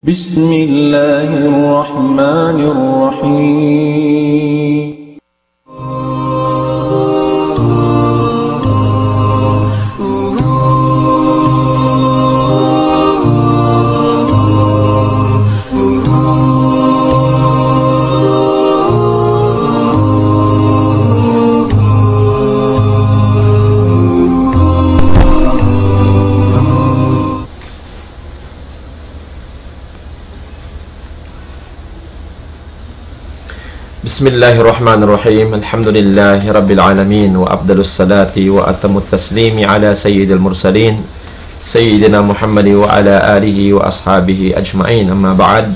بسم الله الرحمن الرحيم Bismillahirrahmanirrahim. Alhamdulillahi rabbil alamin wa afdalus salati wa atamut taslimi ala sayyidil mursalin sayyidina Muhammad wa ala alihi wa ashabihi ajma'in. Amma ba'd.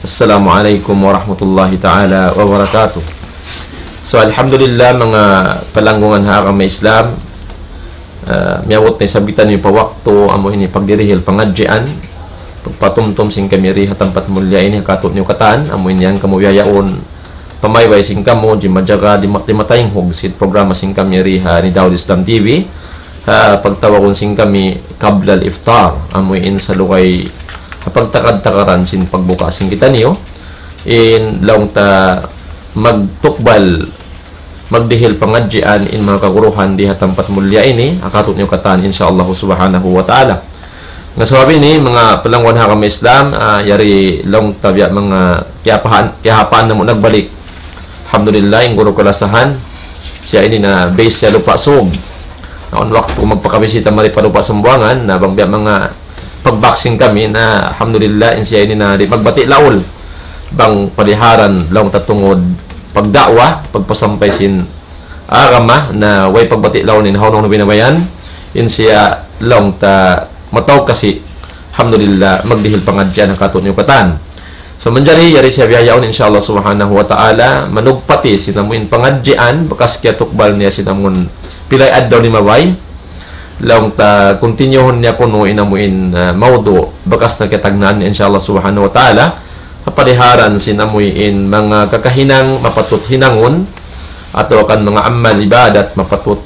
Assalamualaikum warahmatullahi ta'ala wa barakatuh. So alhamdulillah mga palanggungan ha kami Islam, miyawot na sabitan ni pawakto amo ini pagdirihil pangadjian pagpatumtum sing kami riha tampat mulya ini katut niyo katan amo inyan kamuyayaon pamayway sing kamo di madyaga di matayng hugsit programa sing kami riha ni Daud Islam TV pagtawagon sing kami kablal iftar amoy in sa lukay pagtakad-takaran sin pagbuka sing kita niyo in laong ta magtukbal magdihil pangadjian in mga kaguruhan di hatampat mulya ini akatot niyo katan insyaallah subhanahu wa ta'ala. Nga sabi ni mga palangwan ha kami Islam, yari laong tabya mga kiyapahan na mo nagbalik. Alhamdulillah, yung guru kalasahan siya ini na base siya lupa sug noon waktu magpakabisita mari pa lupa sambuangan na bangbiya mga pagboxing kami na alhamdulillah in siya ini na di pagbati laol bang paliharan laong tatungod pagdakwa pagpasampay sin agama na way pagbati laol in haunong binabayan in siya laong ta mataw kasi alhamdulillah magdihil pangadyan ang katon yung katan. So manjari yari siya biyayaon insyaallah subhanahu wa ta'ala manugpati sinamuin pangadjian bakas kaya tukbal niya sinamun pilay adlaw ni maway laong ta kontinuhon niya kuno inamuin maudo bakas na kitagnan niya insyaallah subhanahu wa ta'ala kapaliharan sinamuin mga kakahinang mapatut hinangon atau kan mga amal ibadat mapatut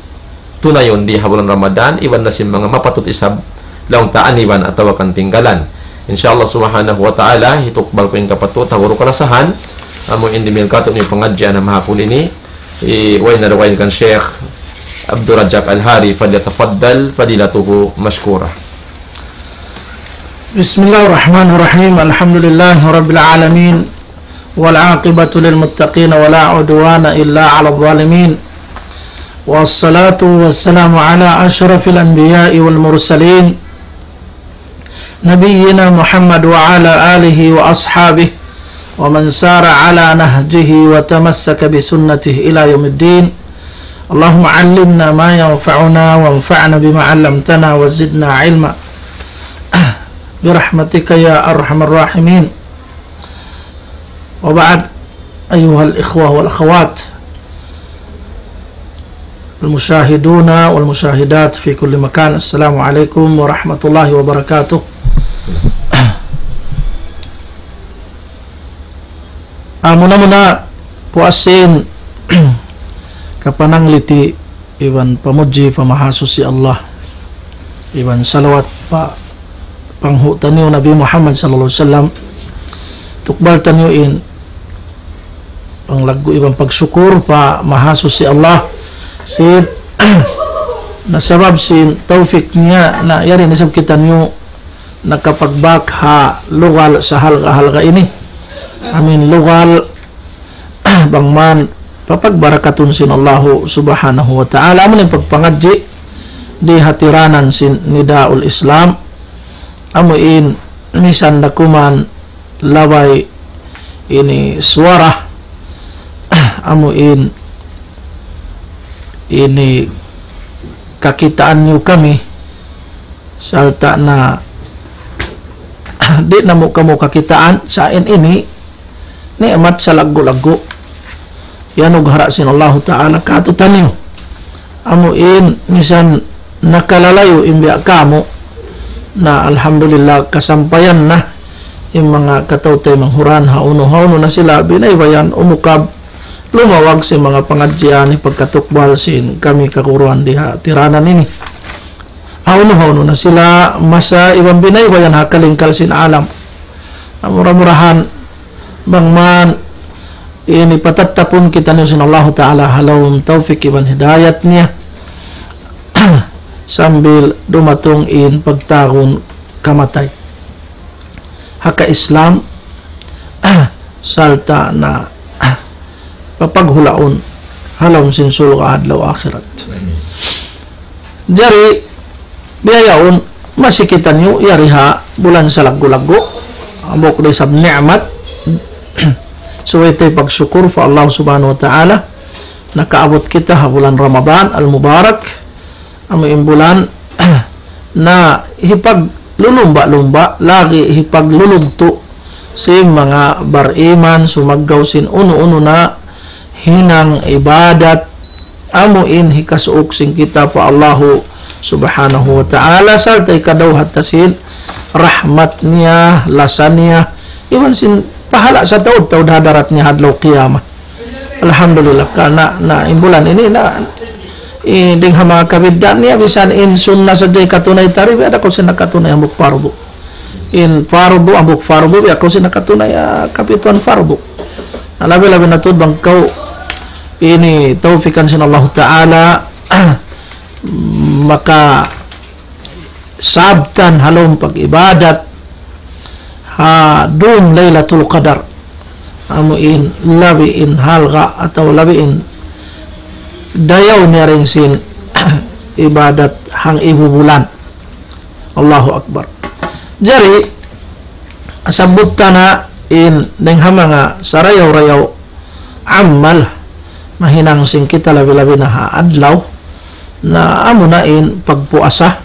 tunayon di habulan Ramadan iwan na si mga mapatut isab laong ta aniwan atau kan tinggalan. Insyaallah subhanahu wa ta'ala hitukbal ko yung kapatut haguro kalasahan amo indimil kato ni pangadjian na mahapon ini way na rawain kan Sheikh Abdul Rajak Al-Hari falyatafaddal fadilatuhu mashkura. Bismillahirrahmanirrahim. Alhamdulillahi rabbil alamin wal aqibatu lil muttaqin wa la udwana illa 'alal zalimin wassalatu wassalamu ala asyrafil anbiya'i wal mursalin نبينا محمد وعلى آله وأصحابه ومن سار على نهجه وتمسك بسنته إلى يوم الدين. اللهم علمنا ما ينفعنا وانفعنا بما علمتنا وزدنا علما برحمتك يا أرحم الراحمين. وبعد أيها الإخوة والأخوات المشاهدون والمشاهدات في كل مكان، السلام عليكم ورحمة الله وبركاته. Muna-muna puasin kapanangliti iwan pamuji pamahaso si Allah iwan salawat pa panghutan niyo Nabi Muhammad sallallahu alaihi wasallam tukbal taniyuin ang lagu iwan pagsyukur pa mahaso si Allah sin nasabab sin taufik niya na yari nisab kita niyo nakapagbakha lugal sa halga-halga ini. Amin lugal bangman papagbarakatun sin Allahu subhanahu wa ta'ala amin ang pagpangadji di hatiranan sin nidaul Islam amuin misan dakuman laway ini suara amuin ini kakitaan niyo kami salta na di na mo kamo kakitaan sa ini ni'mat sa lago-lago yan og harasin Allah ta'ala katutan niyo amuin misan nakalalayo imbiya kamo na alhamdulillah kasampayan na yung mga katawtay manghuran hauno na sila binaybayan umukab lumawag sa mga pangadjian pagkatukbal sin kami kakuruan diha tiranan ini hauno na sila masa ibang binaybayan hakalingkal sin alam murah-murahan bangman ini patatapun kita niyo sin Allah Ta'ala halawum taufik iban hidayat niya sambil dumatong in pagtagon kamatay haka Islam salta na papaghulaon halawum sin sulok adlaw akhirat. Jari biyayaon masikitan niyo yariha bulan sa lagu-lagu amok di sab ni'mat so ito'y pagsyukur fa Allah subhanahu wa ta'ala nakaabot kita ha bulan Ramadan al-Mubarak amoy bulan na hipag lulumba-lumba lagi hipag lulugto si mga bariman sumaggaw sin uno-uno na hinang ibadat amuin hikasuok sing kita pa Allah subhanahu wa ta'ala saltay kadawhat tasin rahmat niya lasan niya iwan sin pahala sa taud hadarat niya hadlaw qiyamah. Alhamdulillah kana na imbulan ini na ding mga kabiddan niya bisan in sunnah sadyay katunay tarib ada ko sin nakatunay ambok fardu in fardu ambok fardu ya ko sin nakatunay kapituan fardu labi-labi natud bangkaw ini taufikan sin Allah Ta'ala maka sabtan halom pag-ibadat dum Lailatul Qadar amuin labiin halga atau labiin dayaw niya rin sin ibadat hang ibu bulan. Allahu Akbar. Jari sabut na in deng hamanga sarayaw-rayaw amal mahinang sing kita labi-labi na adlaw na amunain pagpuasa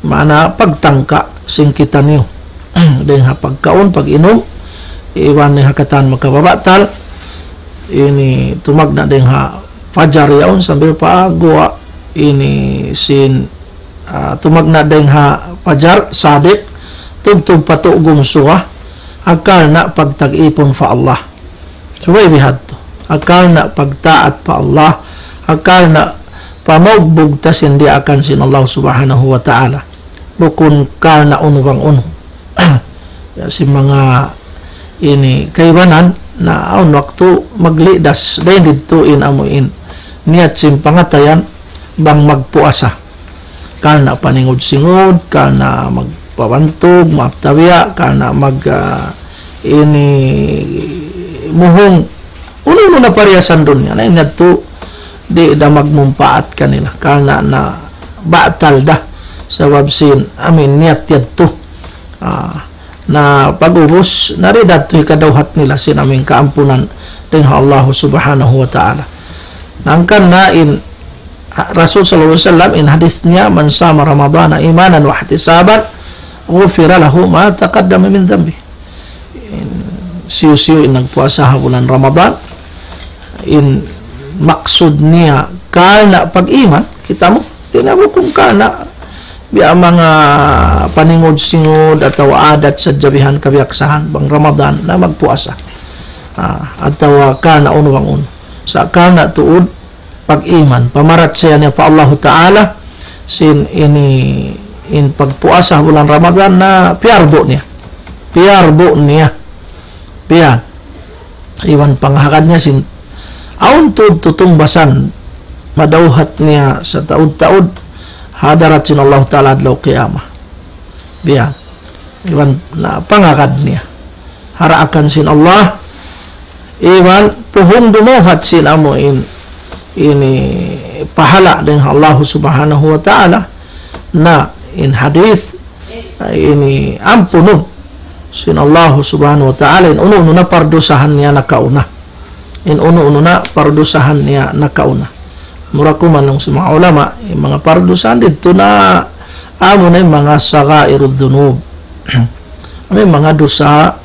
mana pagtangka sing kita niyo deng pagkaon pag-inom iwan ni hakatan makababatal ini tumag na deng fajar yaon sambil paagwa ini sin tumag na deng fajar sadik tubtub patugong suha akal na pagtag-ipon fa Allah suway bihadto akal na pagtaat pa Allah akal na pamagbugtas hindi akan sin Allah subhanahu wa ta'ala bukun ka na unubang uno si mga ini kaibanan na aun waktu maglidas dahin dito in amuin niat sim pangatayan bang magpuasa ka na paningod-singod ka na magpabantog maaptabiya ka na mag ini muhong uno na pariyasan doon yan ay nato di da magmumpaat kanila kana na batal da sa wabsin amin niat yadto na pag-ubos naridat to ikadawhat nila sin aming kaampunan din Allah subhanahu wa ta'ala nangkan na in Rasul sallallahu alaihi wasallam in hadis niya man sama Ramadana imanan wa ihtisaban ghufira lahu ma taqaddama min dhanbi siyo-siyo in nagpuasa ha bulan Ramadan in maksud niya kana pag-iman kita mo tinamo kung kana biya mga paningod-singod atau adat sa jabihan kabiyaksahan bang Ramadan na magpuasa atau kana unuwang uno sa kana tuod pag-iman pamarat siya niya pa Allah Ta'ala sin ini in pagpuasa bulan Ramadan na piyarbo niya piyan iwan panghakad niya sin aun tutong basan madawhat niya sa taud-taud hadarat sin Allah Ta'ala adlaw qiyamah biyan iwan na pangakad niya haraakan sin Allah iwan puhong dumuhat sin amo ini pahala dengan Allah subhanahu wa ta'ala na in hadith ini ampunun sin Allah subhanahu wa ta'ala in uno na pardusahan niya nakauna in uno na pardusahan niya nakauna murakuman ng mga ulama yung mga pardusahan dito na amo na yung mga sagairud dhunub may mga dosa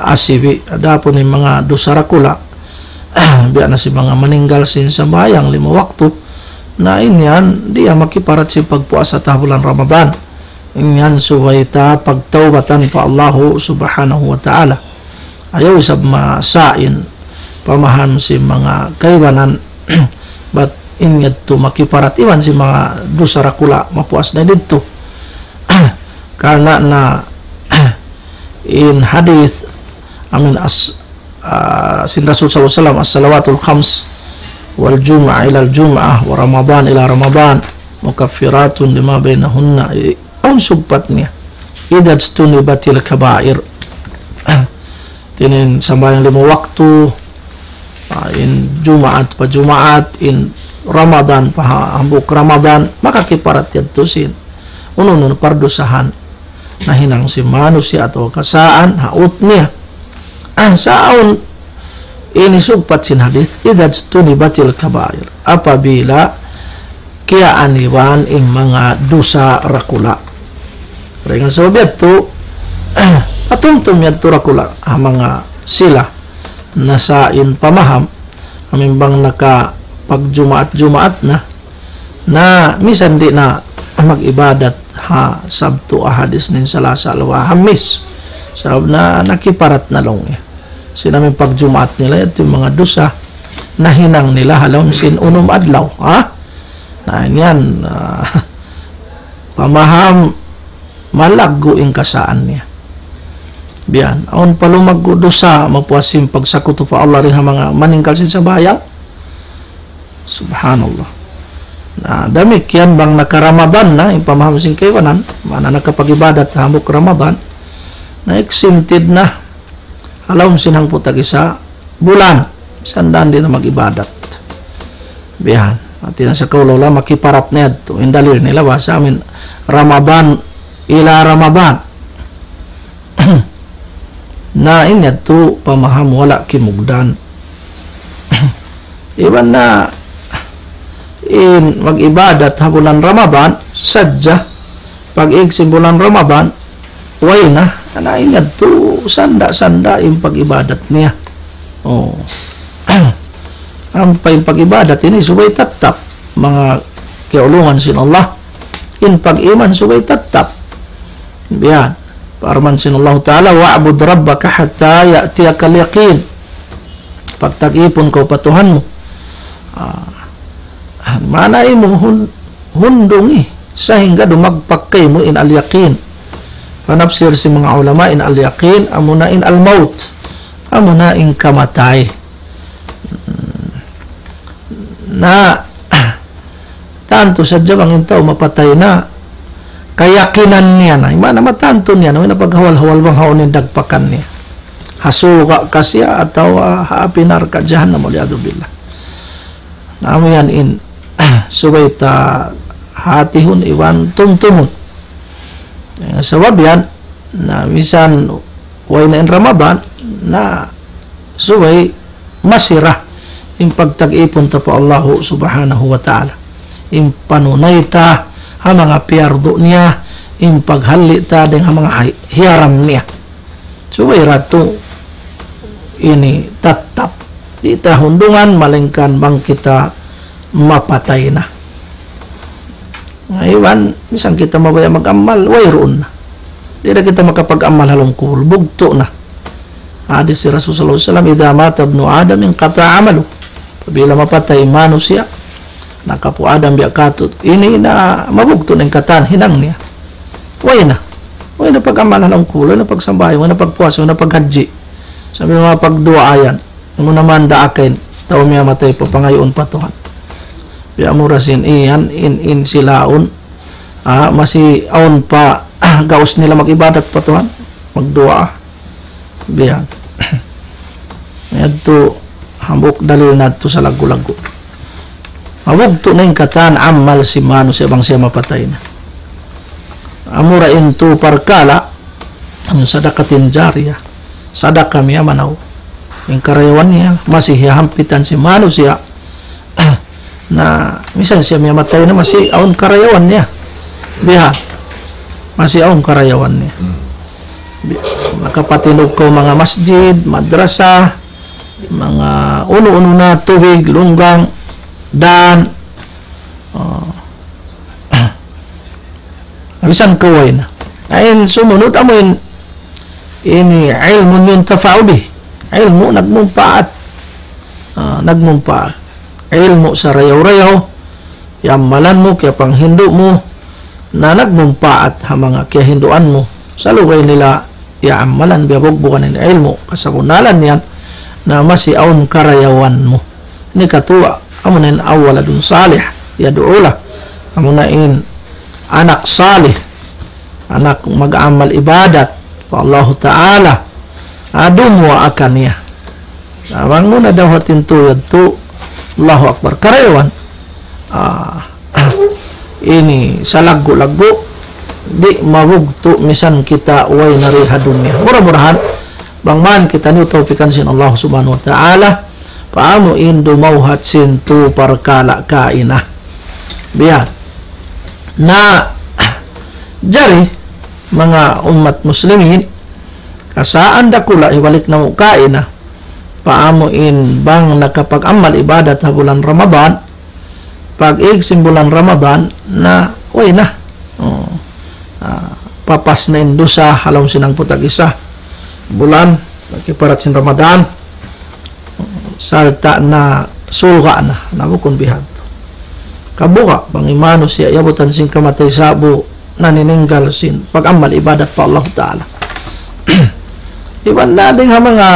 asibi ada po yung mga dosa rakula biya na si mga maninggal sin sa bayang 5 waktu na inyan diya makiparat si pagpuasa ta bulan Ramadan inyan suwayta pagtaubatan pa Allah subhanahu wa ta'ala ayaw isab masain pamahan si mga kaibanan but inyad to makiparat iwan si mga dosa rakula mapuas na dito karena na in hadith sin Rasul sallallahu alaihi wasallam, as-salawatul khams wal jum'ah ila al-jum'ah wa ramadan ila ramadan mukaffiratun lima bainahunna. Ang sugpat niya idad stunibatil kaba'ir. Tinin sambayang 5 waktu, in Jumaat pa Jumaat, in Ramadan pa hambuk Ramadan, makakiparat yadto sin uno pardusahan na hinang si manusia atau kasaan haut niya. Saon ini sugpat sin hadis idad stunibatil kaba'ir, apabila kiaaniwan ing mga dosa rakula. Ringan sa obyeto, patungtum yadto rakula mga sila nasain pamaham amimbang naka pagjumaat-jumaat na misan di na mag-ibadat ha Sabto ahadis nin Salasa alwa Hamis sabab na nakiparat na long sinamin pagjumaat nila ito yung mga dosa na hinang nila halon sin unom adlaw na yan pamaham malaggo ing kasaan niya biyan aon palumag dosa mapuasim pagsakuto pa Allah rin mga maningkal sin sa bayang. Subhanallah. Na damik yan bang nakaramadan na yung pamaham sin kaywanan mana nakapagibadat hamok Ramadan na exempted na halawm sinang putag isa bulan sandaan din na mag-ibadat biyan at yan sa kaulawla makiparat na ito yung dalil nila ba sa amin Ramadan ila Ramadan na inyad to pamaham wala kimugdan iban na in mag-ibadat ha bulan Ramadan sadya pag-ig si bulan Ramadan way na inyad to sanda-sanda yung pag-ibadat niya ang pag-ibadat ini subay tatap mga kiulungan sin Allah in pag-iman subay tatap biyan parman sin Allah Ta'ala wa'bud rabbaka hatta ya'tiyakal yaqin pagtag-ipon ko patuhan mo manay mo hundong sahingga dumagpakay mo in al-yaqin panapsir si mga ulama in al-yaqin amuna in al-maut amuna in kamatay na tanto sadya bang tao mapatay na kayakinan niya na imana matanto niya na paghawal-hawal bang haunin dagpakan niya hasuka kasya atau haapinar ka jahannam waliyadu billah namin yan in subay ta hatihun iwan tumtumun sabab yan na misan way na in Ramadan na subay masira yung pagtag-ipon ta pa Allah subhanahu wa ta'ala yung panunay ta ha mga piyardo niya yung paghali ta din ha mga hiyaram niya subay rato ini tatap di ta hundungan malingkan bang kita mapatay na ngayon misang kita mabaya mag-amal wayroon na di na kita makapag-amal halong kuhul bugto na hadis si Rasulullah SAW idha mata ibnu Adam in kata amalu bila mapatay manusia nakapu Adam biya katut ini na mabugto ng katan hinang niya way na pag-amal halong kuhul way na pagsambahay way na pagpuas way na paghaji sabi mga pagduaayan mo naman daakin tao miya matay papangayon patuhan biya murasin iyan in silaon masi aon pa gaos nila mag-ibadat patuhan magdua biya yadto hambok dalil nadto sa lagu-lagu mabugto na yung katan amal si mano siya bang siya mapatay na amura into parkala ang sadakatin jariya sadaka miya manaw yung karayawan niya masih hampitan si mano siya na misan siya miya matay na masih aon karayawan niya biha masih aon karayawan niya nakapatinog ko mga masjid madrasa mga uno-uno na tubig lunggang dan misan kaway na ayun sumunod amoy ini ilmun yung tafaubi ilmu nagmumpaat ilmu sa rayaw-rayaw yamalan mo kaya panghindo mo na nagmumpaat ha mga kaya hinduan mo sa luway nila i'amalan biyabugbukan ng ilmu kasabunalan yan na masiaon karayawan mo ni katua amunin awaladun salih yadu'ula amunain anak salih anak mag-amal ibadat pa Allah Ta'ala adumwa akan niya amang muna daw hatin tuyad to Allahu Akbar karayawan ini sa lagu-lagu di mabugto misan kita way nariha dunya murah-murahan bangman kita ni taufikan sin Allah Subhanahu Wa Ta'ala paamo indo mauhat sin tu parkala kaina biya na jari mga umat muslimin kasaan dakula ibalik na kaina paamo in bang nakapag-amal ibadat sa bulan Ramadan pag-ig bulan Ramadan na way na papas na indusa halaw sinang putag isa bulan nakiparat sin Ramadan salta na sulga na nabukon bihad kabuka pangimano siya yabutan sin kamatay sabo nanininggal sin pag-amal ibadat pa Allah Ta'ala iban na din mga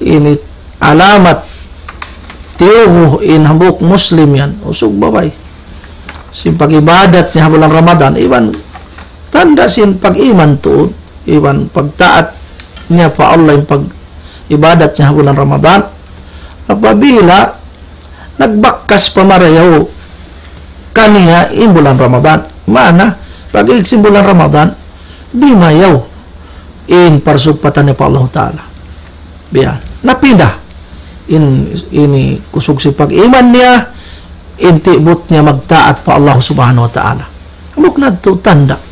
ini alamat tiyo in hambuk muslim yan usog babay sin pag-ibadat niya bulan Ramadan iban tanda sin pag-iman tuod iban pagtaat niya pa Allah yung pag-ibadat niya bulan Ramadan apabila nagbakkas pamarayaw kaniya in bulan Ramadan mana pag-igsin bulan Ramadan di mayaw in parsugpatan niya pa Allah Ta'ala biyan napindah ini kusog si pag-iman niya intibot niya magtaat pa Allah Subhanahu Wa Ta'ala amok na ito tanda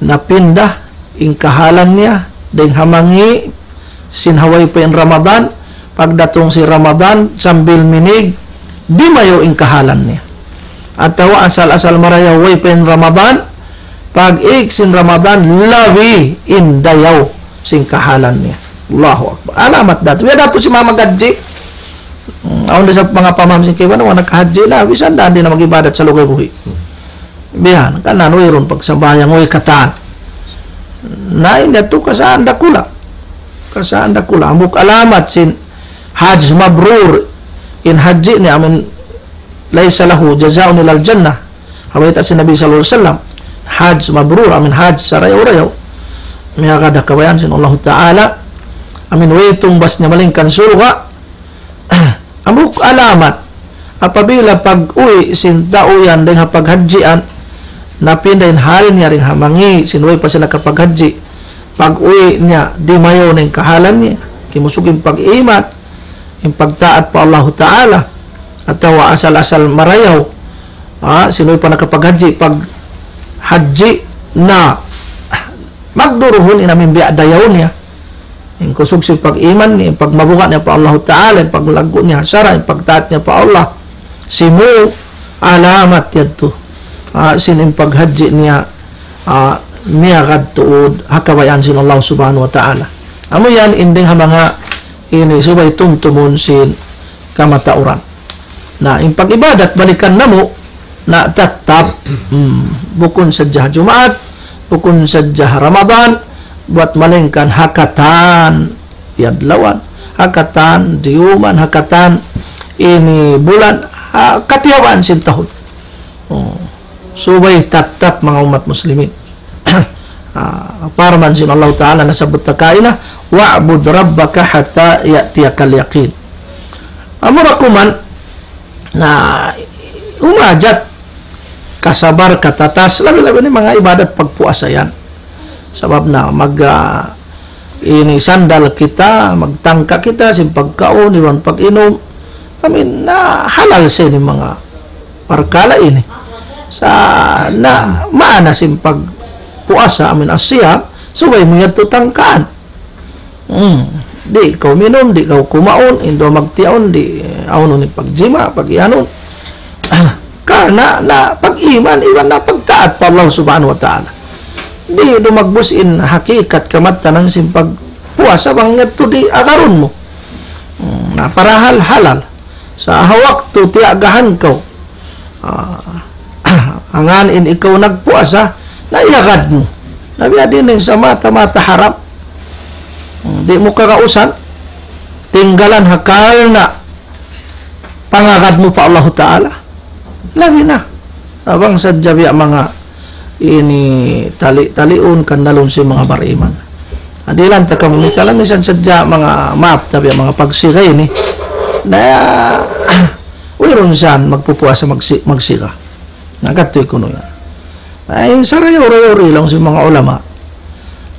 napindah in kahalan niya ding hamangi sinhaway pa in Ramadan pagdatong si Ramadan sambil minig di mayo in kahalan niya at tawa asal-asal marayaway pa in Ramadan pag-ik sin Ramadan lawi in dayaw sin kahalan niya Allahu Akbar alamat dato ya dato si Mama Gadji aon sa mga pamamsin kay wala naghaji na bisan daan din na mag-ibadat sa lugar buhi bihan kanan wayron pagsambayang way katan na ina to kasaan dakula amuk alamat sin hajj mabrur in haji ni amin laysa lahu jazaa'un ilal jannah hawait si Nabi sallallahu alaihi wasallam hajj mabrur amin hajj sarayaw-rayaw miya kada kabayan sin Allah Ta'ala amin waytong bas niya malingkan surga amuk alamat apabila pag-uwi sin tauyan ding paghajian napindahin hal niya ring hamangi sinway pa sila kapaghaji pag-uwi niya di mayo ng kahalan niya kimusugin pag-iman yung pagtaat pa Allah Ta'ala at tawa asal-asal marayaw sinway pa nakapaghaji pag haji na magduruhon inamin biadayaw niya yung kusog si pag-iman niya yung pagmabuka niya pa Allah Ta'ala yung paglago niya hasara yung pagtaat niya pa Allah simu alamat yadto sining paghaji niya niya kadtuod hakabayan sin Allah Subhanahu Wa Ta'ala amo yan inding mga ini subay tumtumon sin kamatauran na yung pag-ibadat balikan namo na tatap bukon sadya Jumaat bukon sadya Ramadan buat malingkan hakatan yadlawan hakatan diuman hakatan ini bulan katiyawan sin tahun subay tatap mga umat muslimin para man sin Allah Ta'ala nasabot na kaina wa'bud rabbaka hatta ya'tiyakal yaqin amurakuman na umajat kasabar katatas labi-labi ni mga ibadat pagpuasa yan sabab na ini sandal kita magtangka kita sin pagkaon iwan pag-inom amin na halal sin mga parkala ini sa na maana sin pagpuasa amin asya subay mo yato tangkaan di ikaw minom di ikaw kumaon indo magtiaon di awon ni pagjima pag-ianon karena na pag-iman iwan na pagtaat pa Allah Subhanahu Wa Ta'ala di dumagbusin hakikat kamatanan sin pagpuasa bang ito di akaron mo na parahal halal sa hawak to tiagahan ko angan in ikaw nagpuasa naiyagad mo. Nabiya din sa mata-mata harap. Di mo kakausan, tinggalan hakal na pangagad mo pa Allah Ta'ala. Labi na. Abang sadya biya mga ini tali-taliun kandalon si mga bariman. Adilan ta kamo misalan misan sadya mga map tabi mga pagsigay ni na uiron siyan magpupuasa magsiga. Nagatoy kuno yan. Ay sarayo-rayo lang si mga ulama.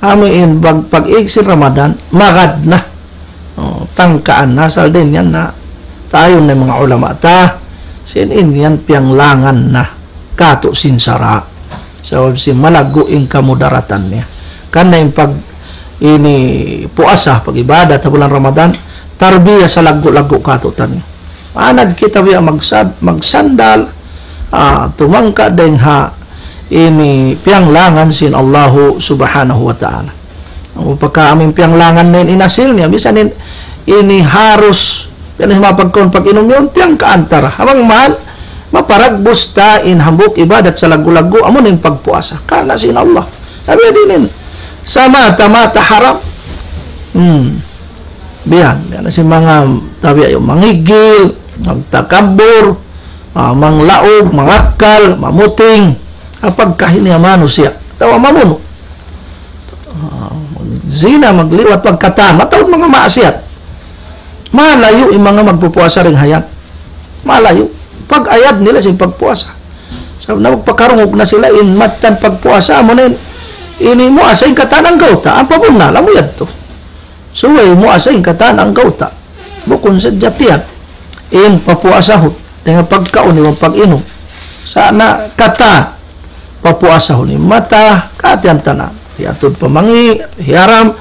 Amin pag-ig si Ramadan magad na. Tangkaan nasal din yan na tayo na mga ulama ta sinin yan piyanglangan na kato sinsara so si malaguing kamudaratan niya kana yung pag ini puasa pag ibadat sa bulan Ramadan tarbiya sa lago-lago kato tan anad kita biya magsandal tumangka din ha ini piyanglangan sin Allahu subhanahu wa ta'ala ang pagka aming piyanglangan na inasil niya bisan ini harus yan ang mapagkon pag-inom yun tiyang kaantara habang man maparagbos ta inhambok ibadat sa lagu-lagu amo ning pagpuasa kana sin Allah sabi din sa mata-mata haram biyan yan si mga tabi ayo mangigil magtakabur manglaog mangakal mamuting apag kahini manusia tawa mamuno zina magliwat pagkatan matawag mga maasiat malayo yung mga magpupuasa ring hayat. Malayo. Pag-ayad nila sa pagpuasa. So, napagpakarungog na sila in matan pagpuasa mo na ini mo asay katanang gauta. Ang pabun na, alam mo yan to. So, mo asay katanang gauta. Bukon sa jatian. In papuasa ho. Dengan pagkaon yung pag-inom. Sana kata papuasa ho ni mata katian tanan. Hiatod pamangi, hiaram,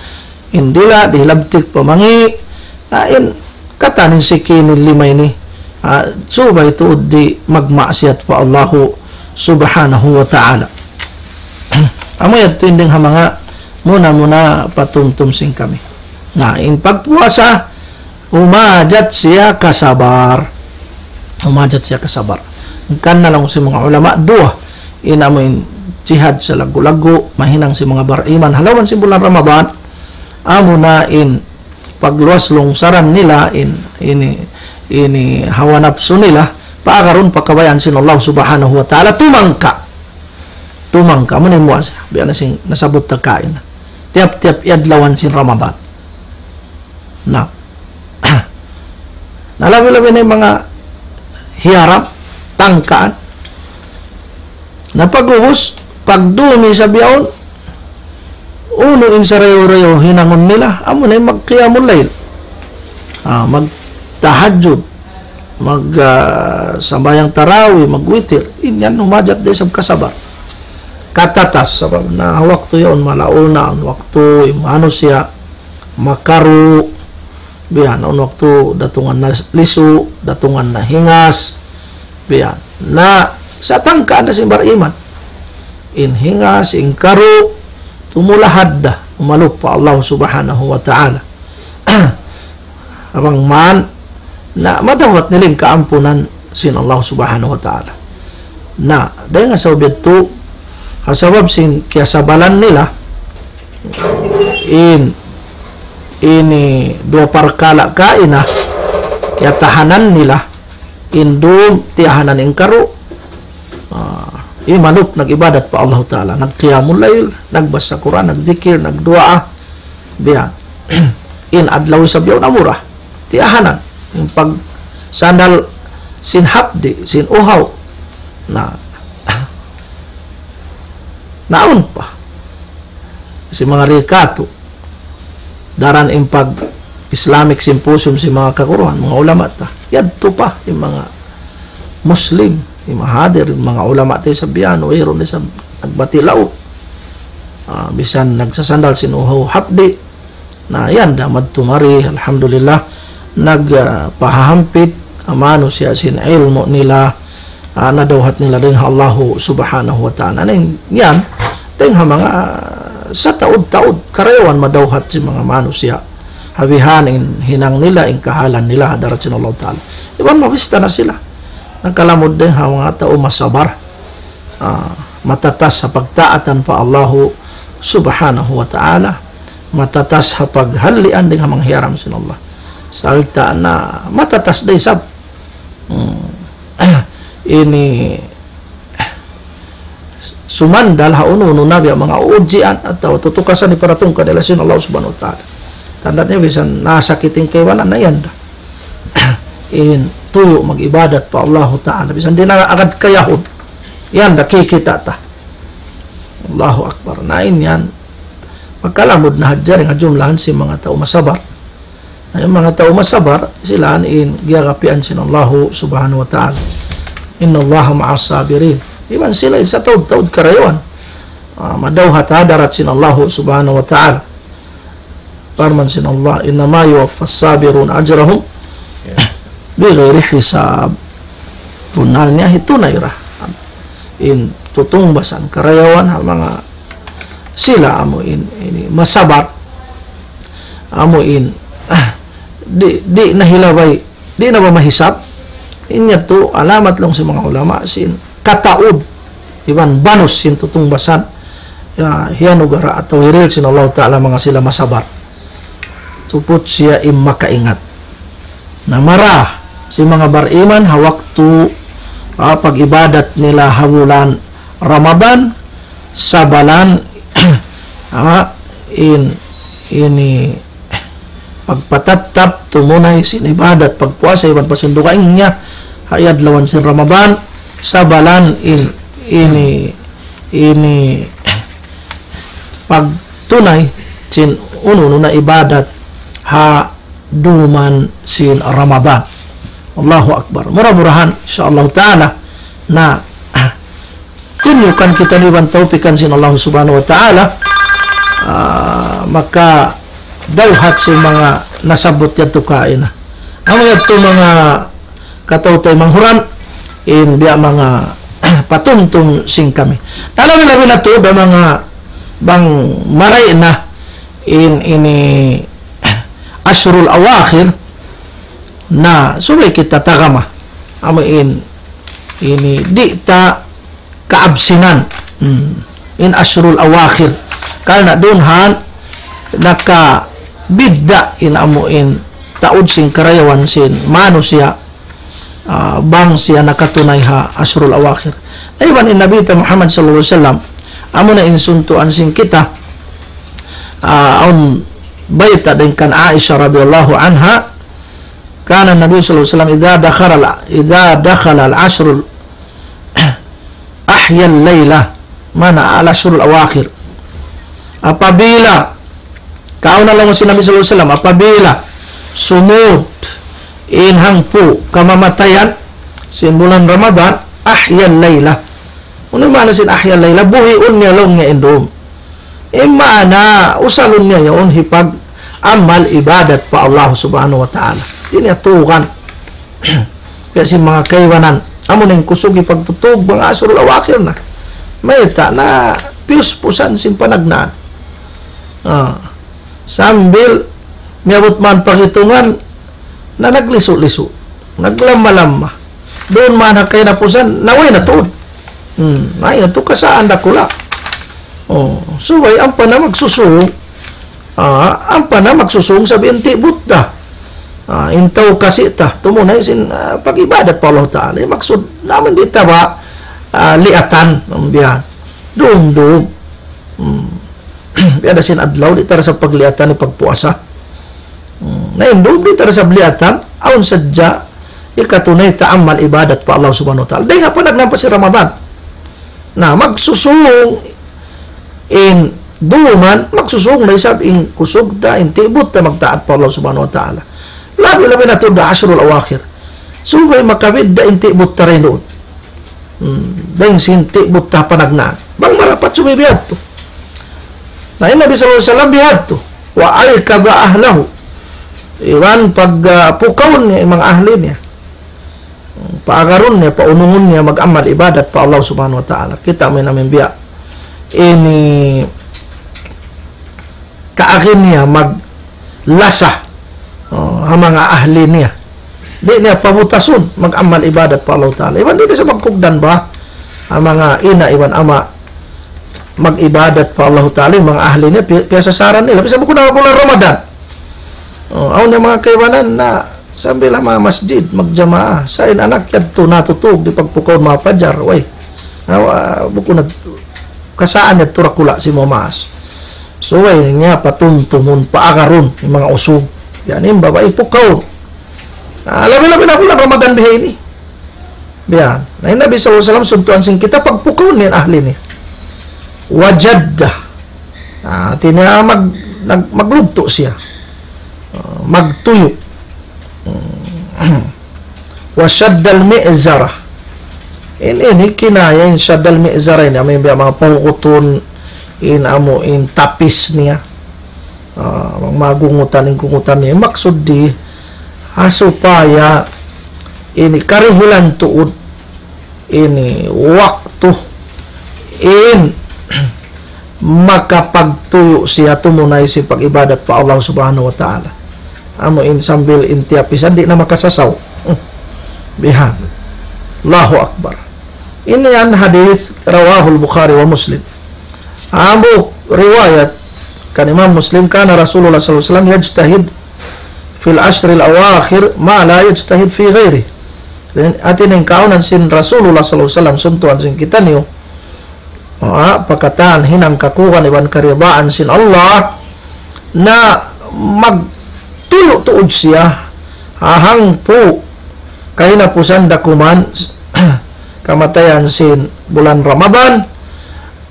indila, dihilabtik pamangi, nain katanin si kinin limay ni subay ito di magmaksiyat pa Allahu subhanahu wa ta'ala amoy at tinding ha mga muna patumtumsing kami na in pagpuasa umajat siya kasabar kan na lang si mga ulama dua inamoy jihad sa lagu-lagu mahinang si mga bariman halawan si bulan Ramadan amo na in pagluwas lungsaran nila ini hawa nafsu nila paakaron pagkabayan sin Allah subhanahu wa ta'ala tumangka mo na mo biya na sing nasabot ta kain tiap-tiap adlawan sin Ramadan na nalabi-labi na yung mga hiarap tangkaan na pag-ubos pagdumi sa biyaon uno in sa rayo-rayo hinangon nila amo na magqiyamul layl magtahajjud sambayang tarawih magwitir inyan humajat day sab kasabar katatas sabab na waktu yon malaul na waktu imano siya makaru biyan on waktu datungan na lisu datungan na hingas biyan na sa tangka na simbar iman in hingas in karu tumulahad dah umaluk pa Allah subhanahu wa ta'ala abang man na madawat niling kaampunan sin Allah subhanahu wa ta'ala na dahil nga sa obyeto kasabab sin kiyasabalan nila ini dua parkala kaina kaya tahanan nila indum tiyahanan ingkaru imanok nag-ibadat pa Allah Ta'ala nagqiyamul layl, nagbasa Quran nagzikir, nagdua biya in adlaw sa biyaw na murah tiyahanan yung pag sandal sin hapdi, sin uhaw na naon pa si mga rikato daran yung pag Islamic Symposium si mga kakuruhan, mga ulama ta yadto pa yung mga Muslim yung mahadir, yung mga ulama tayo sa biyano mayroon na sa nagbatilaw bisan nagsasandal sinuhaw hapdi na yan damad tumari alhamdulillah nagpahahampit amano siya sin ilmo nila nadawhat nila din Allahu subhanahu wa ta'ala yan din mga sa taod-taod karayawan madawhat si mga manusia habihan hinang nila in kahalan nila darat sin Allah ta'ala ibang mabista na sila nagkalamod din ha mga tao masabar matatas sa pagtaatan pa Allahu subhanahu wa ta'ala, matatas sa paghalian din hamang hiyaram sin Allah. Salta na matatas day sab. Ini sumandal hauno nabi ang mga ujian atau tutukasan ni paratong kadala sin Allah subhanahu wa ta'ala. Tandanya bisan nasakiting kaywanan na yan. In tuyo mag-ibadat pa Allah ta'ala. Bisan din na agad kayahon. Yan, nakikita ta. Allahu Akbar. Nain yan. Magkalamod na hadjar nga jumlahan si mga tao masabar. Yung mga tao masabar, sila in giyagapian sin Allahu subhanahu wa ta'ala. Inna Allaha ma'as sabirin. Iban sila sa taud-taud karayawan. Madawhat hadarat sin Allahu subhanahu wa ta'ala. Parman sin Allah, inna ma yuwaffas sabirun ajrahum bighairi hisab. Punal niya hitunay ra. In tutungbasan karayawan ha mga sila amo ini masabat amo di nahilabay, di na ba mahisap. Inya to alamat lang sa mga ulama sin kataud iban banus sin tutungbasan hiyanugara atau hiril sin Allah ta'ala mga sila masabat. Tupot siya makaingat na marah si mga bariman hawaktu pag-ibadat nila habulan Ramadan sabalan ini pagpatatap tumunay sinibadat pagpuasa iban pasindukain niya hayad lawan sin Ramadan sabalan ini pagtunay sin uno na ibadat ha duman sin Ramadan. Allahu Akbar. Murah-murahan insyaallah ta'ala na tunyukan kita niban taufikan sin Allah subhanahu wa ta'ala maka dawhat si mga nasabot yan tukain na amo yato mga katautay manghuran in biya mga patumtum sing kami labi na to ba mga bang maray na ini ashrul awakhir na subay kita tagama amo ini di ta kaabsinan in ashrul awakhir kalna dunhan naka bidda in amuin taud sing karayawan sin manusia bang siya nakatunay ha ashrul awakhir ayban in Nabi Muhammad sallallahu alaihi wasallam amo na insuntuan sing kita on baita din kan Aisha radhiyallahu anha kana Nabi sallallahu alaihi wasallam idza dakhala al-ashr ahya al-laila mana al-ashr al-awakhir apabila kauna lang si Nabi sallallahu alaihi wasallam apabila sumud inhangpu kamamatayan sin bulan Ramadan ahya al-laila uno mana sin ahya al-laila buhiun niya long nga indom imana usalun niya yon hipag amal ibadat pa Allah subhanahu wa ta'ala ini atukan kaya si mga kaywanan amo nang kusog ipagtutog mga asrul awakhir na mayta na pius-pusan sin panagnaan sambil miyabot man paghitungan na nagliso-liso naglamma-lamma doon man kay napusan naway na tuod ay ito kasaan dakula suway ang pa na magsusung ang pa na magsusung sa binti Buddha intaw kasi ta tumunay sin pag-ibadat pa Allah ta'ala maksud naman dita ba liatan biyan doon biada sin adlaw di tara sa pagliatan ni pagpuasa na indom di tara sa liatan aun sadya ikatunay taamal ibadat pa Allah subhanahu wa ta'ala dahil nga pa nagnampas si Ramadan na magsusung in duman magsusung na isab in kusog ta in tibot ta magtaat pa Allah subhanahu wa ta'ala labi na to da ashrul awakhir subay makawid da in tibot ta rin doon dahil sin tibot ta panagnaan bang marapat sumibiyad to na yung Nabi sallallahu alaihi wasallam bihad to wa alika da ahlahu iwan pag pukawon niya mga ahli niya paagaron niya paunungon niya mag-amal ibadat pa Allah subhanahu wa ta'ala kita may namin biya ini kaakin niya maglasa ang mga ahli niya di niya pabutason mag-amal ibadat pa Allah ta'ala iban di sa magkugdan ba ang mga ina iban ama mag-ibadat pa Allah Ta'ala, yung mga ahli niya, piyasasaran nila. Bisa mo kung na bulan Ramadan. Aw na mga kaiwanan na sabi lang mga masjid, magjamaa. Sain anak yadto natutog, di pagpukaw mga pajar. Way, buko na kasaan yadto rakula si Mamas. So way, nga patuntumon, paagaron, yung mga usog. Yan yung babae pukaw. Labi-labi na bulan Ramadan bihay ni. Biyan. Na yung Nabi SAW suntuan sing kita pagpukaw niyan ahli niya. Wajadda. Maglugto siya. Magtuyo. Wasyaddal mi'zara. Ini kinaya in syaddal mi'zara ini. May mga pangukuton in tapis niya. Magungutan niya. Maksud di supaya ini karihulan tuud ini waktu makapagtuyo siya tumunay si pag-ibadat pa Allah subhanahu wa ta'ala. Sambil intiapisan di na makasasaw. Bihan. Allahu Akbar. Ini yan hadith rawahul Bukhari wa Muslim. Riwayat kan Imam Muslim kana Rasulullah SAW yajtahid fil ashril awakhir ma la yajtahid fi ghairi. Atin ang kaunan sin Rasulullah SAW suntuan sin kita niyo pagkataan hinang kakuhan iban karidaan sin Allah na magtuyo-tuod siya hahang po kahinapusan dakuman kamatayan sin bulan Ramadan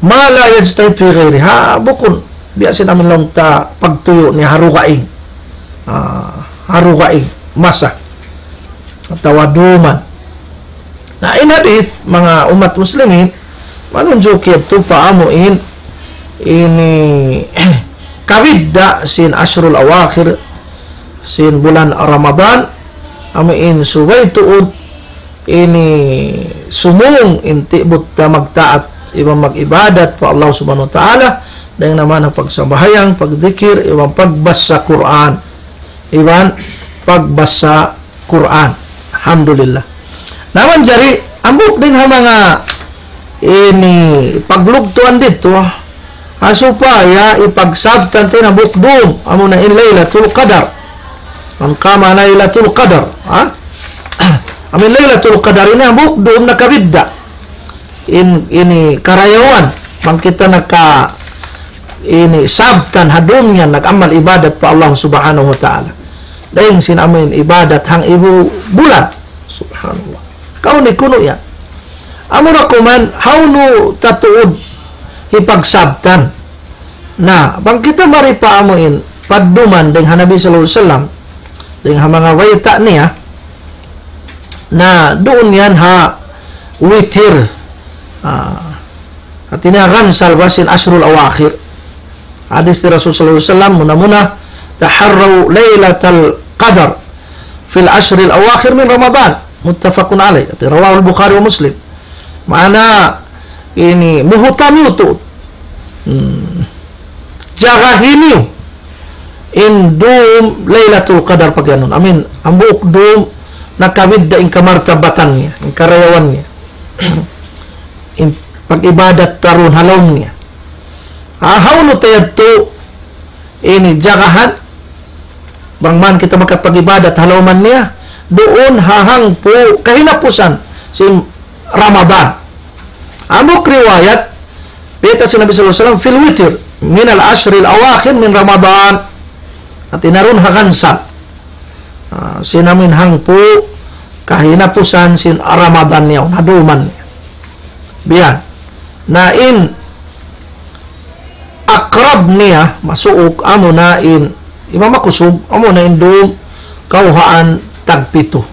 ma la yajtahid fi ghairi bukun biasin namin lang ta pagtuyo ni harukaing masa tawaduman na in hadith mga umat muslimin manunjukit tu paamuin ini kawidda sin ashrul awakhir sin bulan Ramadan amuin subay tuud ini sumung inti butta magtaat ibang mag-ibadat pa Allah subhanahu wa ta'ala dahil naman ang pagsamahayang pagdikir ibang pagbasa Quran ibang pagbasa Quran. Alhamdulillah. Naman jari, ambok din ha mga ini paglugtuan dito supaya ipagsabtan tayo na bukdum amo na in Laylatul Qadar. Man kama Laylatul Qadar. Amin Laylatul Qadar ini bukdum na kabidda. Ini karayawan. Man kita ini sabtan hadumnya nag-amal ibadat pa Allah subhanahu wa ta'ala. Dahil sinamin ibadat hang ibu bulan. Subhanallah. Kau ni kuno yan. Amo na kuman, how no tatuod ipagsabtan. Na, bang kita maripa amuin, padduman ding Hanabi sallallahu alaihi wasallam, ding mga wayta niya, na doon yan witir. At tinagan salbasin asrul awakhir. Hadis ni Rasul sallallahu alaihi wasallam, muna taharraw laylatal qadar fil ashril awakhir min Ramadan muttafaqun alaih at rawahu al-Bukhari wa Muslim. Mana ini muhutamiu tu jagahiniu indum laylatul qadar paganon amin ambuk dum nakawid ing kamartabatannya ing karayawannya in pag-ibadat tarun halongnya hawno tayadto ini jagahan bangman kita makapag-ibadat halauman niya doon hahang po kahinapusan si Ramadan. Amok riwayat beta si Nabi sallallahu alaihi wasallam fil witr min al-ashril awakhir min Ramadan at inarun hagansan sinamin hang po kahinapusan sin Ramadan niya haduman niya biyan na in akrab niya masuok amo na in imamakusog amo na indum kauhaan tagpito.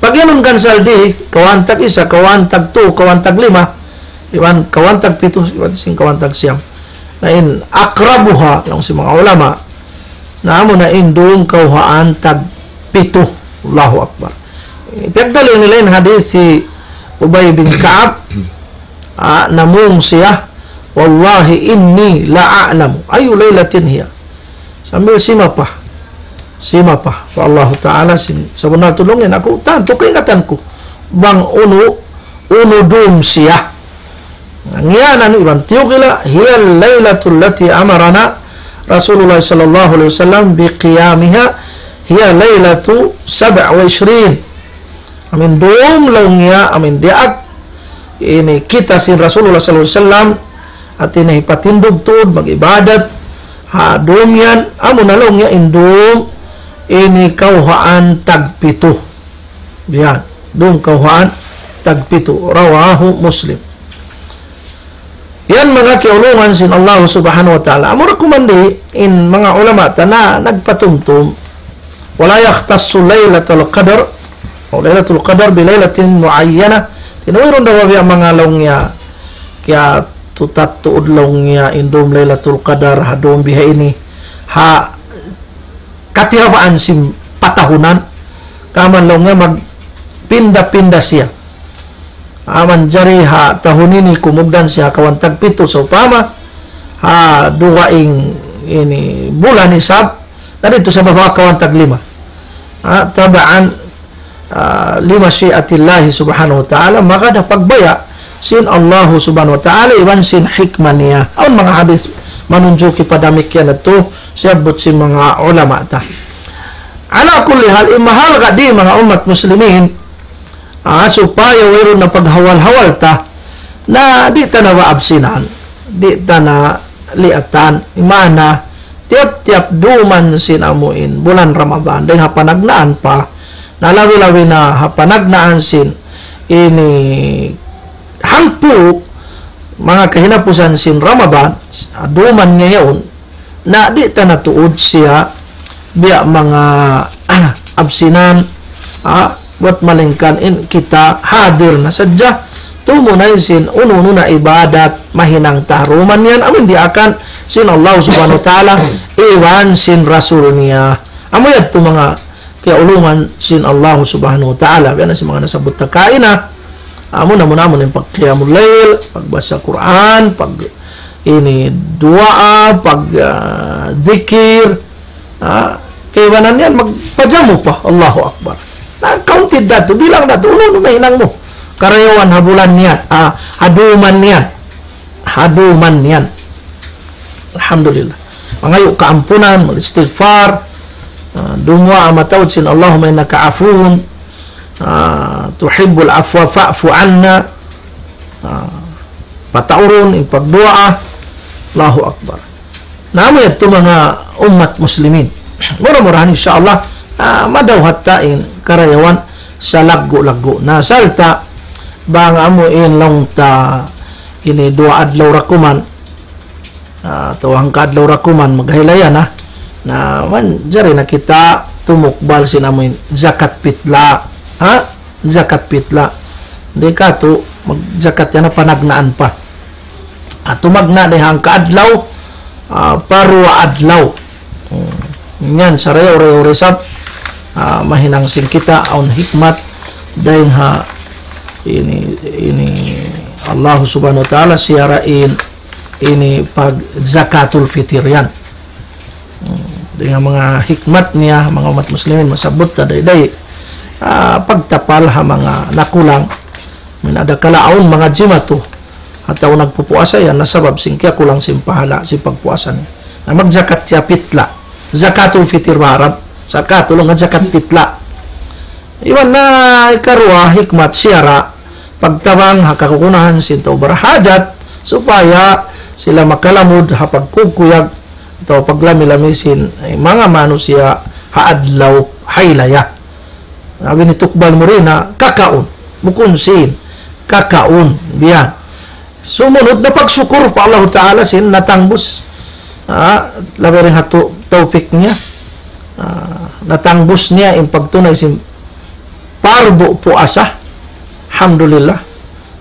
Pag yanon gansal di kawan tag isa, kawan tag 2, kawan tag 5, iwan kawan tag 7, iwan sing kawan tag 9. Na in akrabuha lang si mga ulama na amo na indum kauhaan tag 7. Allahu Akbar. Pagdali nila yung hadis si Ubay bin Ka'ab namung siya wallahi inni la'a'lamu ayu laylatin hiya. Sambil sima pa wa Allah Ta'ala sabunal tulungin ako tanto kaingatan ko bang uno dum siya Ngiyanan ibang tiyukila, hiya laylatul lati amarana Rasulullah sallallahu alaihi wasallam biqiyamiha, hiya laylatu 27. Amin doom langya, amin diak ini kita sin Rasulullah sallallahu alaihi wasallam at ini patindog tud mag-ibadat ha doom yan amo na langya indom ini kauhaan tagpito. Yan, doom kauhaan tagpito, rawahu Muslim. Yan mga kiulungan sin Allah subhanahu wa ta'ala. Amo rekomandi in mga ulama na nagpatumtum wala yakhtassu laylatul qadar o laylatul qadar bi laylatin muayyana. Tinuwiron daw ang mga longya kaya tutat tuod longya indom laylatul qadar hadom biha ini ha katiyabaan sim patahunan kaman longya magpinda-pinda siya. Aman jari ha tahun ini kumugdan siya kawan tagpito sa upama ha duwaing ini bulan isab na dito sa baba kawan taglima tabaan lima syiatillahi subhanahu wa ta'ala maka da pagbaya sin Allah subhanahu wa ta'ala iwan sin hikmah niya. Aun mga hadis manunjuki padamik yan ito siyabot si mga ulama ta. Ala kulli hal imahal ka di mga umat muslimin supaya mayroon na paghawal-hawal ta na di ta na maabsinan, di ta na liatan, imana tiap-tiap duman sinamuin bulan Ramadan dahil hapanagnaan pa nalawi-lawi na hapanagnaan sin ini hangpu mga kahinapusan sin Ramadan duman niya yun na di ta natuod siya biya mga absinan buat malingkan in kita hadir na sadya tumunay sin uno na ibadat mahinang taruman yan amin di akan sin Allah subhanahu wa ta'ala iwan sin rasul niya amoy at mga kiaulungan sin Allah subhanahu wa ta'ala kaya na si mga nasabot na kaina amo na muna yung pagkiyamul layl pagbasa Quran pag ini dua pag zikir kaiwanan yan magpajamu pa Allahu Akbar na counted dato bilang dato ulo mahinang mo karayawan habulan niyan haduman niyan alhamdulillah mangayo kaampunan mag-istighfar dumwa amatawad sin Allahumma innaka afuun tuhibbul afwa fa'fu anna pataurun yung pagdua Allahu Akbar namoy ito mga umat muslimin mura-murahan insyaAllah madawhatain karayawan sa laggo-laggo na salta bang amuin lang ta ini dua adlaw rakuman tawang kadlaw rakuman maghilayan na man jari na kita tumukbal sinamuin zakat pitla zakat pitla di ka to magzakat yan na panagnaan pa tumagna dihang kaadlaw parwa adlaw yan sarayaw resap mahinang sin kita aun hikmat dahil ini Allah subhanahu wa ta'ala siyarain ini pag zakatul fitr yan dengan mga hikmat niya mga umat muslimin masabot na day pagtapal ha mga nakulang min ada kalaon mga jimato at nagpupuasa yan nasabab singkya kulang simpahala si pagpuasa niya na magzakat siya pitla zakatul fitr maharap saka tulong nga zakat pitla iwan na ikarwa hikmat siyara pagtabang hakakukunahan sinto barahajat supaya sila makalamod hapagkukuyag atau paglamilamisin ay mga manusia haadlaw haylaya sabi ni Tukbal Morena kakaon mukunsin kakaon biyan sumunod na pagsukur pa Allah Ta'ala sin natangbus labi rin hato taupik niya natangbus niya yung pagtunay sim parbo puasa alhamdulillah